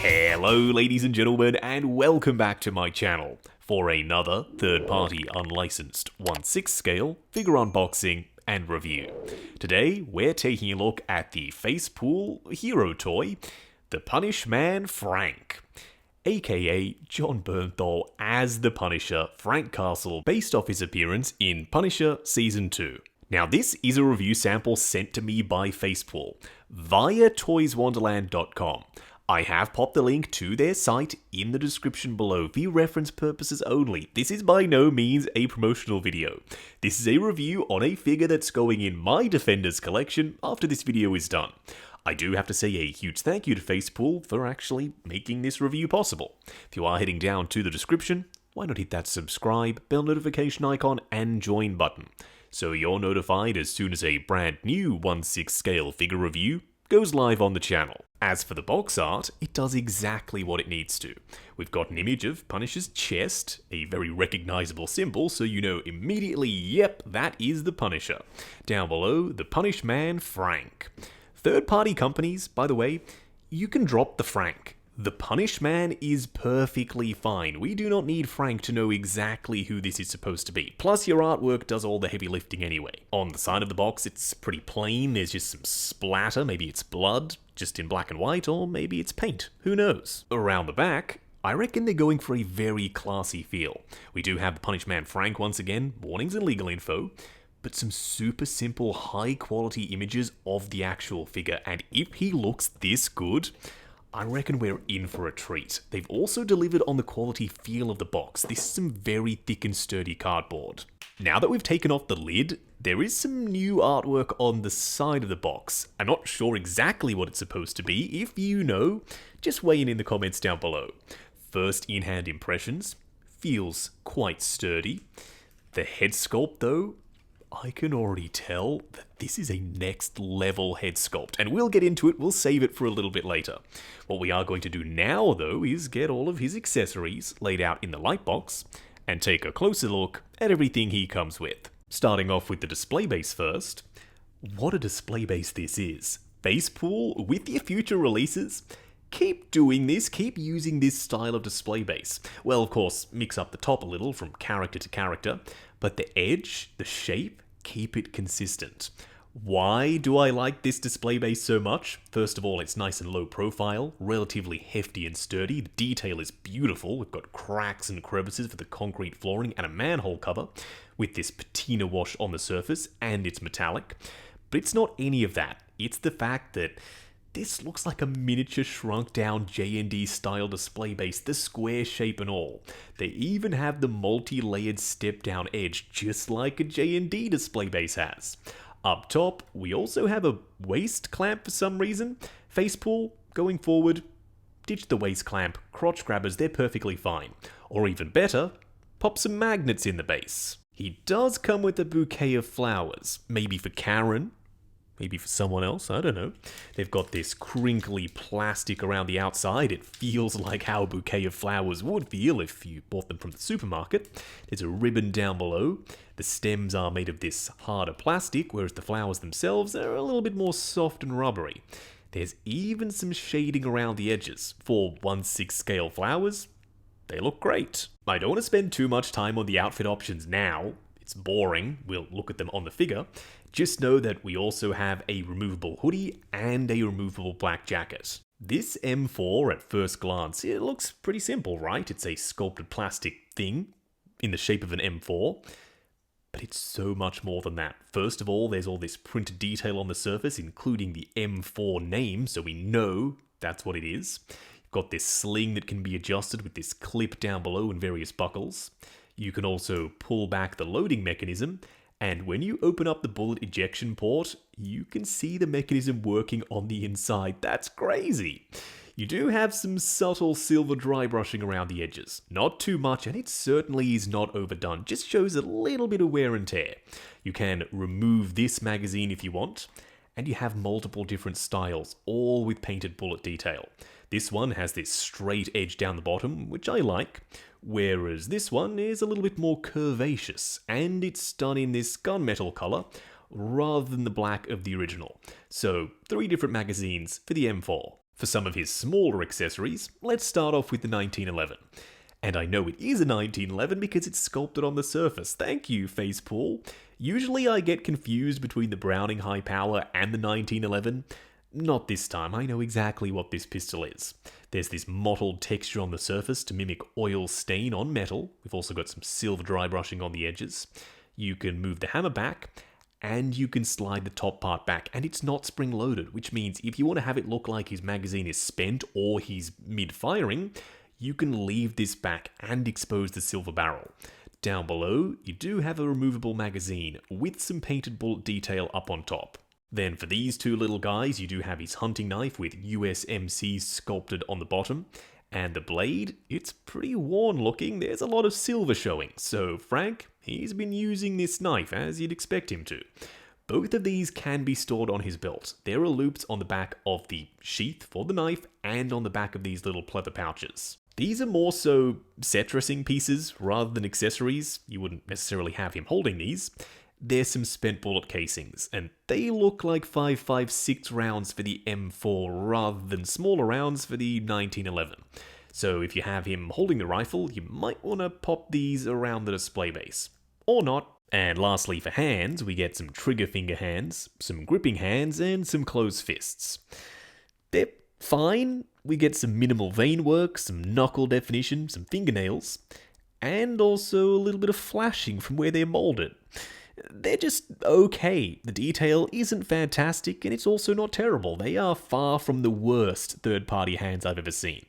Hello ladies and gentlemen, and welcome back to my channel for another third-party unlicensed 1/6 scale figure unboxing and review. Today we're taking a look at the Facepool hero toy, the Punishman Frank, aka John Bernthal as the Punisher Frank Castle, based off his appearance in Punisher Season 2. Now this is a review sample sent to me by Facepool via toyswonderland.com. I have popped the link to their site in the description below for reference purposes only. This is by no means a promotional video. This is a review on a figure that's going in my Defenders collection after this video is done. I do have to say a huge thank you to Facepool for actually making this review possible. If you are heading down to the description, why not hit that subscribe, bell notification icon, and join button, so you're notified as soon as a brand new 1/6 scale figure review goes live on the channel. As for the box art, it does exactly what it needs to. We've got an image of Punisher's chest, a very recognizable symbol, so you know immediately, yep, that is the Punisher. Down below, the Punishman Frank. Third-party companies, by the way, you can drop the Frank. The Punishman is perfectly fine. We do not need Frank to know exactly who this is supposed to be. Plus, your artwork does all the heavy lifting anyway. On the side of the box, it's pretty plain. There's just some splatter. Maybe it's blood, just in black and white, or maybe it's paint. Who knows? Around the back, I reckon they're going for a very classy feel. We do have the Punishman Frank once again, warnings and legal info, but some super simple, high-quality images of the actual figure. And if he looks this good, I reckon we're in for a treat. They've also delivered on the quality feel of the box. This is some very thick and sturdy cardboard. Now that we've taken off the lid, there is some new artwork on the side of the box. I'm not sure exactly what it's supposed to be. If you know, just weigh in the comments down below. First in-hand impressions, feels quite sturdy. The head sculpt though, I can already tell that this is a next level head sculpt, and we'll get into it, we'll save it for a little bit later. What we are going to do now though is get all of his accessories laid out in the light box and take a closer look at everything he comes with. Starting off with the display base first. What a display base this is. Facepool, with your future releases, keep doing this, keep using this style of display base. Well, of course, mix up the top a little from character to character, but the edge, the shape, keep it consistent. Why do I like this display base so much? First of all, it's nice and low profile, relatively hefty and sturdy. The detail is beautiful. We've got cracks and crevices for the concrete flooring and a manhole cover with this patina wash on the surface, and it's metallic. But it's not any of that. It's the fact that this looks like a miniature shrunk down J&D style display base, the square shape and all. They even have the multi-layered step down edge, just like a J&D display base has. Up top, we also have a waist clamp for some reason. Facepool, going forward, ditch the waist clamp, crotch grabbers, they're perfectly fine. Or even better, pop some magnets in the base. He does come with a bouquet of flowers, maybe for Karen, maybe for someone else, I don't know. They've got this crinkly plastic around the outside. It feels like how a bouquet of flowers would feel if you bought them from the supermarket. There's a ribbon down below. The stems are made of this harder plastic, whereas the flowers themselves are a little bit more soft and rubbery. There's even some shading around the edges. For 1/6 scale flowers, they look great. I don't want to spend too much time on the outfit options now. It's boring, we'll look at them on the figure. Just know that we also have a removable hoodie and a removable black jacket. This M4 at first glance, it looks pretty simple, right? It's a sculpted plastic thing in the shape of an M4, but it's so much more than that. First of all, there's all this printed detail on the surface, including the M4 name, so we know that's what it is. You've got this sling that can be adjusted with this clip down below and various buckles. You can also pull back the loading mechanism, and when you open up the bullet ejection port, you can see the mechanism working on the inside. That's crazy! You do have some subtle silver dry brushing around the edges. Not too much, and it certainly is not overdone. Just shows a little bit of wear and tear. You can remove this magazine if you want, and you have multiple different styles, all with painted bullet detail. This one has this straight edge down the bottom, which I like, whereas this one is a little bit more curvaceous, and it's done in this gunmetal colour rather than the black of the original. So 3 different magazines for the M4. For some of his smaller accessories, let's start off with the 1911. And I know it is a 1911 because it's sculpted on the surface. Thank you, Facepool. Usually I get confused between the Browning High Power and the 1911. Not this time, I know exactly what this pistol is. There's this mottled texture on the surface to mimic oil stain on metal. We've also got some silver dry brushing on the edges. You can move the hammer back, and you can slide the top part back, and it's not spring-loaded, which means if you want to have it look like his magazine is spent or he's mid-firing, you can leave this back and expose the silver barrel. Down below, you do have a removable magazine with some painted bullet detail up on top. Then for these two little guys, you do have his hunting knife with USMC sculpted on the bottom. And the blade, it's pretty worn looking, there's a lot of silver showing. So Frank, he's been using this knife as you'd expect him to. Both of these can be stored on his belt. There are loops on the back of the sheath for the knife and on the back of these little pleather pouches. These are more so set dressing pieces rather than accessories. You wouldn't necessarily have him holding these. There's some spent bullet casings, and they look like 5.56 rounds for the M4 rather than smaller rounds for the 1911. So if you have him holding the rifle, you might want to pop these around the display base. Or not. And lastly for hands, we get some trigger finger hands, some gripping hands, and some closed fists. They're fine. We get some minimal vein work, some knuckle definition, some fingernails, and also a little bit of flashing from where they're molded. They're just okay. The detail isn't fantastic, and it's also not terrible. They are far from the worst third-party hands I've ever seen.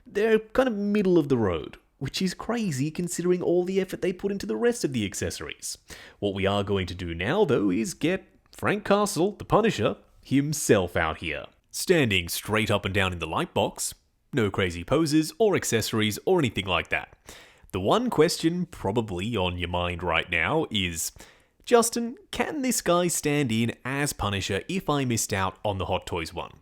They're kind of middle of the road, which is crazy considering all the effort they put into the rest of the accessories. What we are going to do now, though, is get Frank Castle, the Punisher, himself out here. Standing straight up and down in the light box. No crazy poses or accessories or anything like that. The one question probably on your mind right now is, Justin, can this guy stand in as Punisher if I missed out on the Hot Toys one?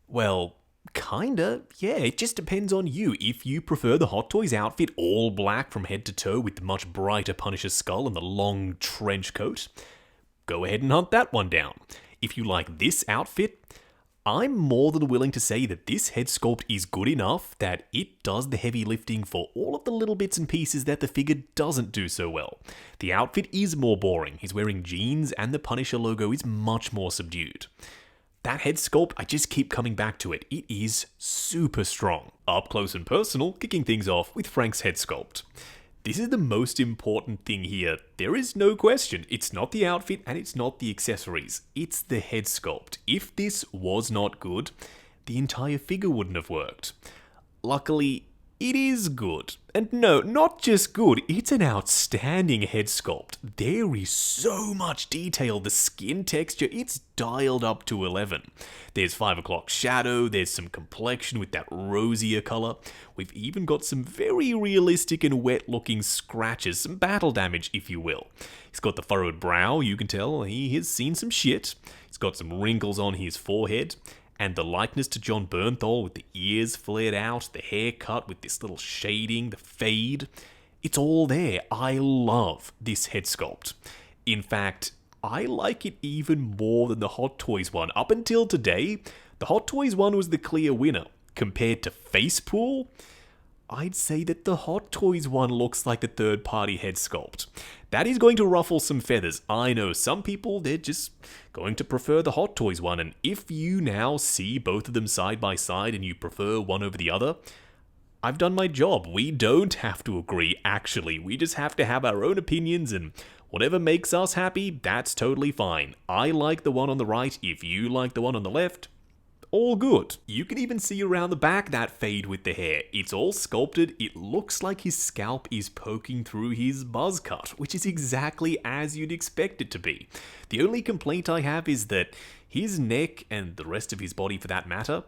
Well, kinda, yeah, it just depends on you. If you prefer the Hot Toys outfit all black from head to toe with the much brighter Punisher skull and the long trench coat, go ahead and hunt that one down. If you like this outfit, I'm more than willing to say that this head sculpt is good enough that it does the heavy lifting for all of the little bits and pieces that the figure doesn't do so well. The outfit is more boring. He's wearing jeans and the Punisher logo is much more subdued. That head sculpt, I just keep coming back to it. It is super strong. Up close and personal, kicking things off with Frank's head sculpt. This is the most important thing here. There is no question. It's not the outfit and it's not the accessories. It's the head sculpt. If this was not good, the entire figure wouldn't have worked. Luckily, it is good. And no, not just good, it's an outstanding head sculpt. There is so much detail, the skin texture, it's dialed up to 11. There's 5 o'clock shadow, there's some complexion with that rosier color. We've even got some very realistic and wet looking scratches, some battle damage if you will. He's got the furrowed brow, you can tell he has seen some shit. He's got some wrinkles on his forehead. And the likeness to John Bernthal with the ears flared out, the haircut with this little shading, the fade. It's all there. I love this head sculpt. In fact, I like it even more than the Hot Toys one. Up until today, the Hot Toys one was the clear winner. Compared to Facepool, I'd say that the Hot Toys one looks like the third-party head sculpt. That is going to ruffle some feathers. I know some people, they're just going to prefer the Hot Toys one, and if you now see both of them side by side and you prefer one over the other, I've done my job. We don't have to agree, actually. We just have to have our own opinions, and whatever makes us happy, that's totally fine. I like the one on the right. If you like the one on the left, all good. You can even see around the back that fade with the hair. It's all sculpted. It looks like his scalp is poking through his buzz cut, which is exactly as you'd expect it to be. The only complaint I have is that his neck, and the rest of his body for that matter,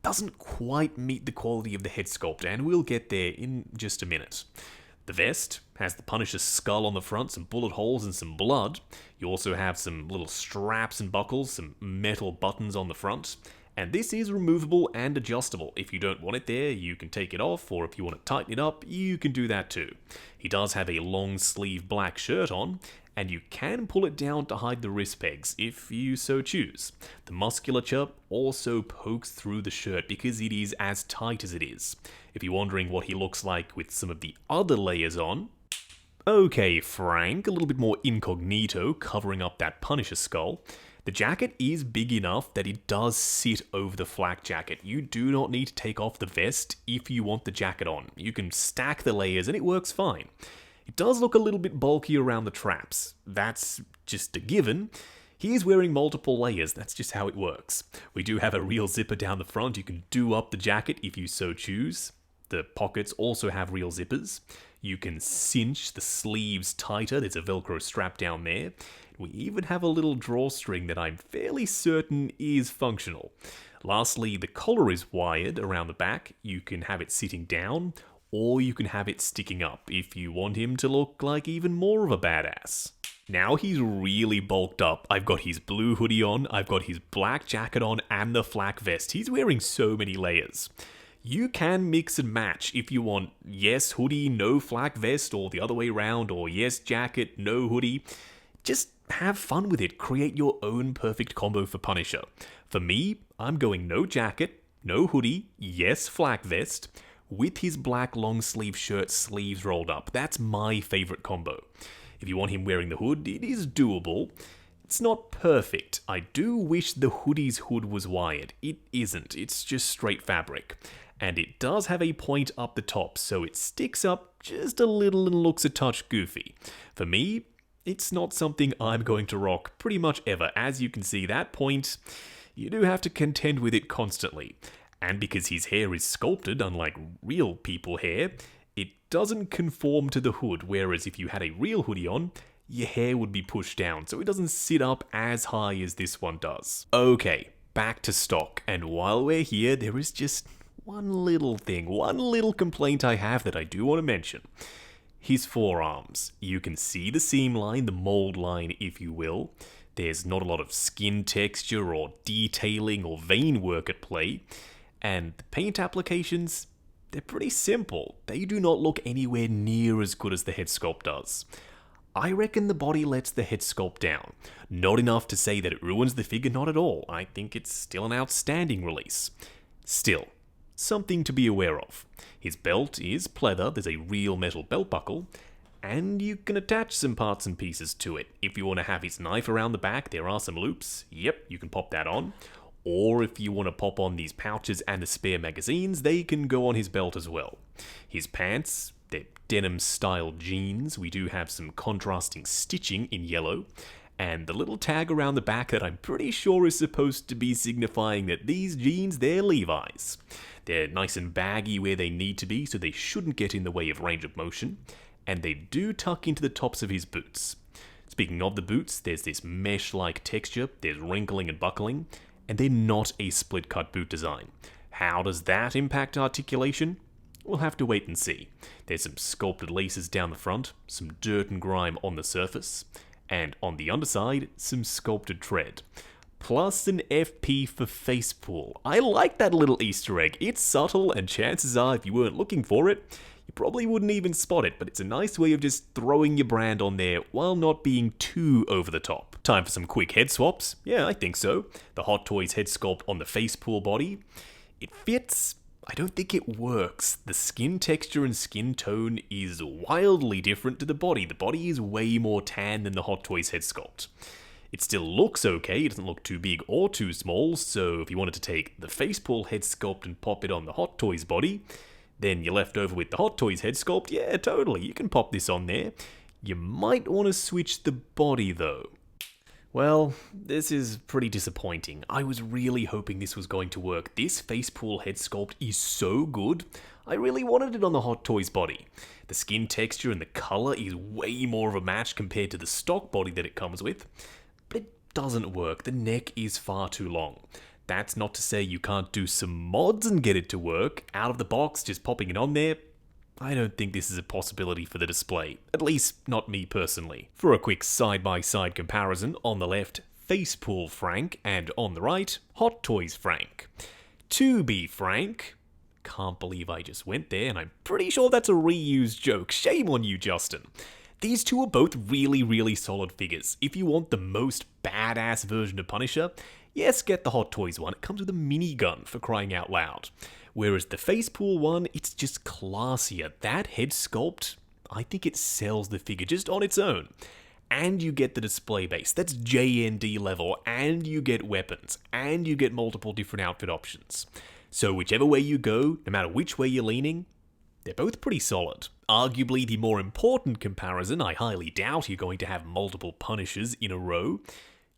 doesn't quite meet the quality of the head sculpt, and we'll get there in just a minute. The vest has the Punisher's skull on the front, some bullet holes and some blood. You also have some little straps and buckles, some metal buttons on the front. And this is removable and adjustable. If you don't want it there, you can take it off, or if you want to tighten it up, you can do that too. He does have a long sleeve black shirt on, and you can pull it down to hide the wrist pegs if you so choose. The musculature also pokes through the shirt because it is as tight as it is. If you're wondering what he looks like with some of the other layers on, okay, Frank, a little bit more incognito covering up that Punisher skull. The jacket is big enough that it does sit over the flak jacket. You do not need to take off the vest if you want the jacket on. You can stack the layers and it works fine. It does look a little bit bulky around the traps. That's just a given. He is wearing multiple layers, that's just how it works. We do have a real zipper down the front. You can do up the jacket if you so choose. The pockets also have real zippers. You can cinch the sleeves tighter. There's a Velcro strap down there. We even have a little drawstring that I'm fairly certain is functional. Lastly, the collar is wired around the back. You can have it sitting down, or you can have it sticking up if you want him to look like even more of a badass. Now he's really bulked up. I've got his blue hoodie on, I've got his black jacket on, and the flak vest. He's wearing so many layers. You can mix and match if you want yes hoodie, no flak vest, or the other way around, or yes jacket, no hoodie. Just have fun with it. Create your own perfect combo for Punisher. For me, I'm going no jacket, no hoodie, yes flak vest, with his black long sleeve shirt sleeves rolled up. That's my favorite combo. If you want him wearing the hood, it is doable. It's not perfect. I do wish the hoodie's hood was wired. It isn't. It's just straight fabric. And it does have a point up the top, so it sticks up just a little and looks a touch goofy. For me, it's not something I'm going to rock pretty much ever. As you can see, that point, you do have to contend with it constantly. And because his hair is sculpted, unlike real people hair, it doesn't conform to the hood, whereas if you had a real hoodie on, your hair would be pushed down, so it doesn't sit up as high as this one does. Okay, back to stock, and while we're here, there is just one little thing, one little complaint I have that I do want to mention. His forearms. You can see the seam line, the mold line, if you will. There's not a lot of skin texture or detailing or vein work at play. And the paint applications, they're pretty simple. They do not look anywhere near as good as the head sculpt does. I reckon the body lets the head sculpt down. Not enough to say that it ruins the figure, not at all. I think it's still an outstanding release. Still, something to be aware of. His belt is pleather, there's a real metal belt buckle, and you can attach some parts and pieces to it. If you want to have his knife around the back, there are some loops. Yep, you can pop that on. Or if you want to pop on these pouches and the spare magazines, they can go on his belt as well. His pants, they're denim-style jeans. We do have some contrasting stitching in yellow. And the little tag around the back that I'm pretty sure is supposed to be signifying that these jeans, they're Levi's. They're nice and baggy where they need to be, so they shouldn't get in the way of range of motion. And they do tuck into the tops of his boots. Speaking of the boots, there's this mesh-like texture, there's wrinkling and buckling, and they're not a split-cut boot design. How does that impact articulation? We'll have to wait and see. There's some sculpted laces down the front, some dirt and grime on the surface, and on the underside, some sculpted tread. Plus an FP for Facepool. I like that little Easter egg. It's subtle, and chances are, if you weren't looking for it, you probably wouldn't even spot it, but it's a nice way of just throwing your brand on there while not being too over the top. Time for some quick head swaps? Yeah, I think so. The Hot Toys head sculpt on the Facepool body. It fits. I don't think it works. The skin texture and skin tone is wildly different to the body. The body is way more tan than the Hot Toys head sculpt. It still looks okay, it doesn't look too big or too small, so if you wanted to take the Facepool head sculpt and pop it on the Hot Toys body, then you're left over with the Hot Toys head sculpt, yeah, totally, you can pop this on there. You might want to switch the body though. Well, this is pretty disappointing. I was really hoping this was going to work. This Facepool head sculpt is so good. I really wanted it on the Hot Toys body. The skin texture and the color is way more of a match compared to the stock body that it comes with. But it doesn't work. The neck is far too long. That's not to say you can't do some mods and get it to work. Out of the box, just popping it on there, I don't think this is a possibility for the display. At least, not me personally. For a quick side-by-side comparison, on the left, Facepool Frank, and on the right, Hot Toys Frank. To be frank, can't believe I just went there, and I'm pretty sure that's a reused joke. Shame on you, Justin. These two are both really solid figures. If you want the most badass version of Punisher, yes, get the Hot Toys one. It comes with a minigun, for crying out loud. Whereas the Facepool one, it's just classier. That head sculpt, I think it sells the figure just on its own. And you get the display base, that's JND level, and you get weapons, and you get multiple different outfit options. So whichever way you go, no matter which way you're leaning, they're both pretty solid. Arguably the more important comparison, I highly doubt you're going to have multiple Punishers in a row.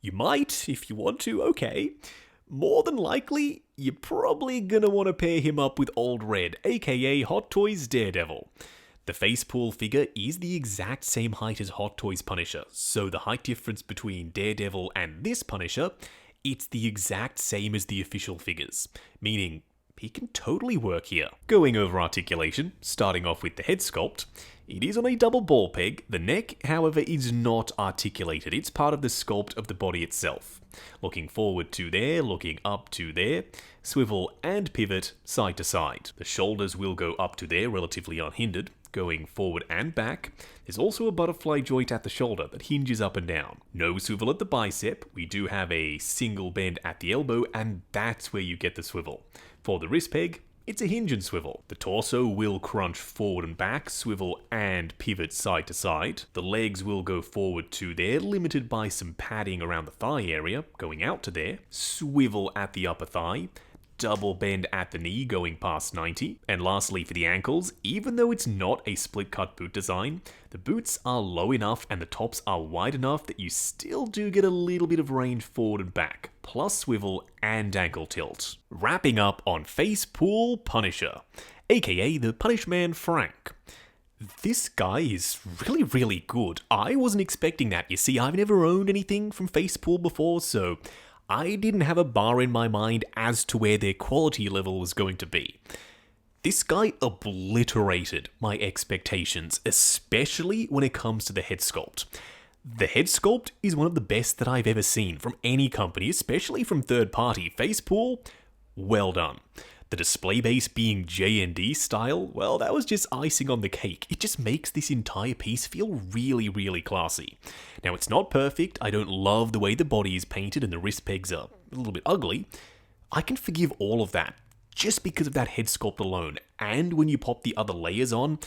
You might, if you want to, okay. More than likely, you're probably gonna want to pair him up with Old Red, aka Hot Toys Daredevil. The Facepool figure is the exact same height as Hot Toys Punisher, so the height difference between Daredevil and this Punisher, it's the exact same as the official figures, meaning he can totally work here. Going over articulation, starting off with the head sculpt, it is on a double ball peg. The neck, however, is not articulated. It's part of the sculpt of the body itself. Looking forward to there, looking up to there, swivel and pivot side to side. The shoulders will go up to there relatively unhindered, going forward and back. There's also a butterfly joint at the shoulder that hinges up and down. No swivel at the bicep. We do have a single bend at the elbow, and that's where you get the swivel. For the wrist peg, it's a hinge and swivel. The torso will crunch forward and back, swivel and pivot side to side. The legs will go forward to there, limited by some padding around the thigh area, going out to there. Swivel at the upper thigh. Double bend at the knee going past 90. And lastly for the ankles, even though it's not a split cut boot design, the boots are low enough and the tops are wide enough that you still do get a little bit of range forward and back, plus swivel and ankle tilt. Wrapping up on Facepool Punisher, aka the Punishman Frank. This guy is really good. I wasn't expecting that. You see, I've never owned anything from Facepool before, so I didn't have a bar in my mind as to where their quality level was going to be. This guy obliterated my expectations, especially when it comes to the head sculpt. The head sculpt is one of the best that I've ever seen from any company, especially from third party. Facepool, well done. The display base being J&D style, well, that was just icing on the cake. It just makes this entire piece feel really classy. Now, it's not perfect. I don't love the way the body is painted and the wrist pegs are a little bit ugly. I can forgive all of that just because of that head sculpt alone. And when you pop the other layers on,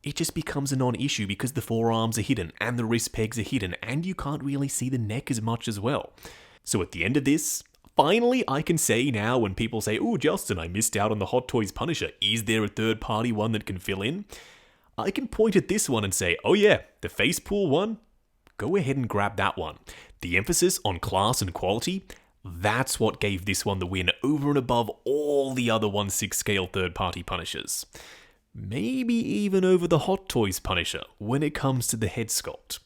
it just becomes a non-issue because the forearms are hidden and the wrist pegs are hidden and you can't really see the neck as much as well. So at the end of this, finally, I can say now when people say, "Oh, Justin, I missed out on the Hot Toys Punisher. Is there a third-party one that can fill in?" I can point at this one and say, "Oh yeah, the Facepool one, go ahead and grab that one." The emphasis on class and quality, that's what gave this one the win over and above all the other 1/6 scale third-party Punishers. Maybe even over the Hot Toys Punisher when it comes to the head sculpt.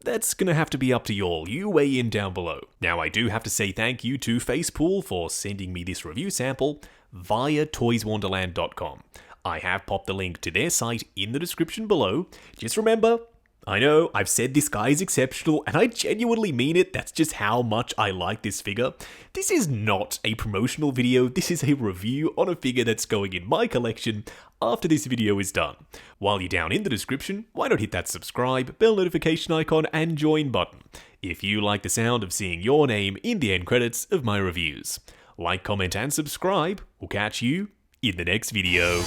That's gonna have to be up to y'all. You weigh in down below. Now, I do have to say thank you to Facepool for sending me this review sample via toyswonderland.com. I have popped the link to their site in the description below. Just remember, I know I've said this guy is exceptional, and I genuinely mean it. That's just how much I like this figure. This is not a promotional video. This is a review on a figure that's going in my collection after this video is done. While you're down in the description, why not hit that subscribe, bell notification icon, and join button if you like the sound of seeing your name in the end credits of my reviews. Like, comment, and subscribe. We'll catch you in the next video.